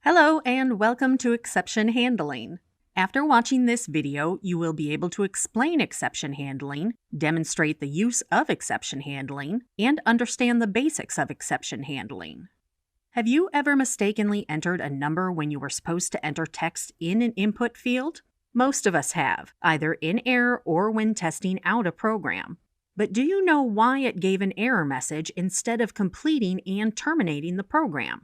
Hello and welcome to Exception Handling. After watching this video, you will be able to explain exception handling, demonstrate the use of exception handling, and understand the basics of exception handling. Have you ever mistakenly entered a number when you were supposed to enter text in an input field? Most of us have, either in error or when testing out a program. But do you know why it gave an error message instead of completing and terminating the program?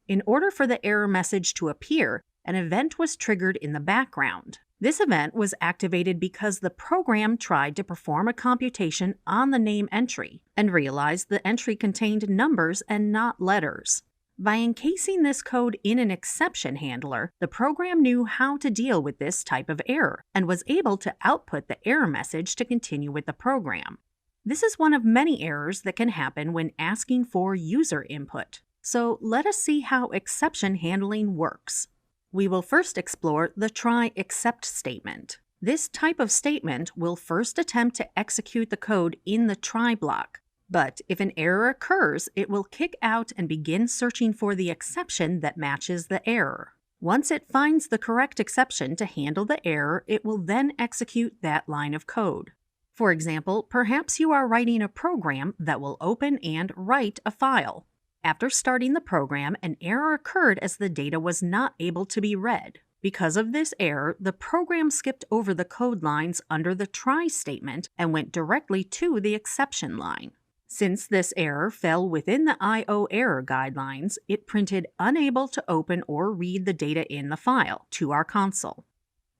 In order for the error message to appear, an event was triggered in the background. This event was activated because the program tried to perform a computation on the name entry and realized the entry contained numbers and not letters. By encasing this code in an exception handler, the program knew how to deal with this type of error and was able to output the error message to continue with the program. This is one of many errors that can happen when asking for user input. So let us see how exception handling works. We will first explore the try except statement. This type of statement will first attempt to execute the code in the try block, but if an error occurs, it will kick out and begin searching for the exception that matches the error. Once it finds the correct exception to handle the error, it will then execute that line of code. For example, perhaps you are writing a program that will open and write a file. After starting the program, an error occurred as the data was not able to be read. Because of this error, the program skipped over the code lines under the try statement and went directly to the exception line. Since this error fell within the I/O error guidelines, it printed unable to open or read the data in the file to our console.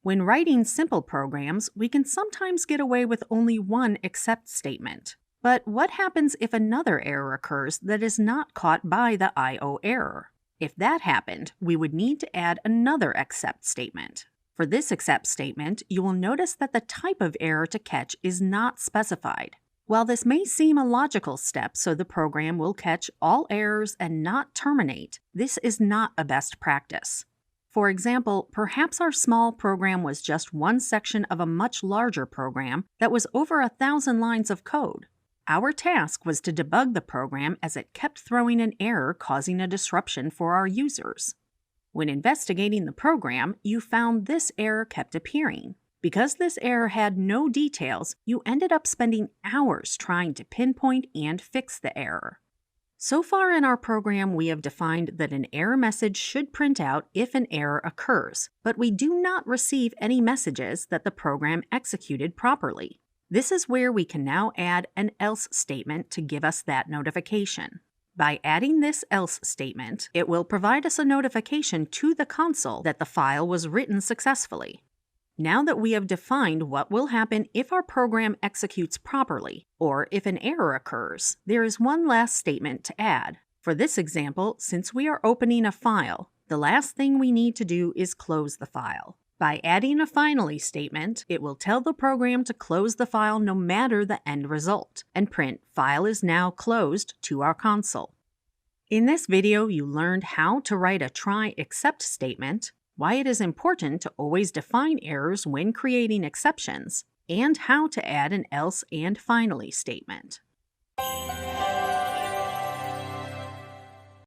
When writing simple programs, we can sometimes get away with only one except statement. But what happens if another error occurs that is not caught by the I/O error? If that happened, we would need to add another except statement. For this except statement, you will notice that the type of error to catch is not specified. While this may seem a logical step so the program will catch all errors and not terminate, this is not a best practice. For example, perhaps our small program was just one section of a much larger program that was over 1,000 lines of code. Our task was to debug the program as it kept throwing an error causing a disruption for our users. When investigating the program, you found this error kept appearing. Because this error had no details, you ended up spending hours trying to pinpoint and fix the error. So far in our program, we have defined that an error message should print out if an error occurs, but we do not receive any messages that the program executed properly. This is where we can now add an else statement to give us that notification. By adding this else statement, it will provide us a notification to the console that the file was written successfully. Now that we have defined what will happen if our program executes properly, or if an error occurs, there is one last statement to add. For this example, since we are opening a file, the last thing we need to do is close the file. By adding a finally statement, it will tell the program to close the file no matter the end result, and print "File is now closed" to our console. In this video, you learned how to write a try except statement, why it is important to always define errors when creating exceptions, and how to add an else and finally statement.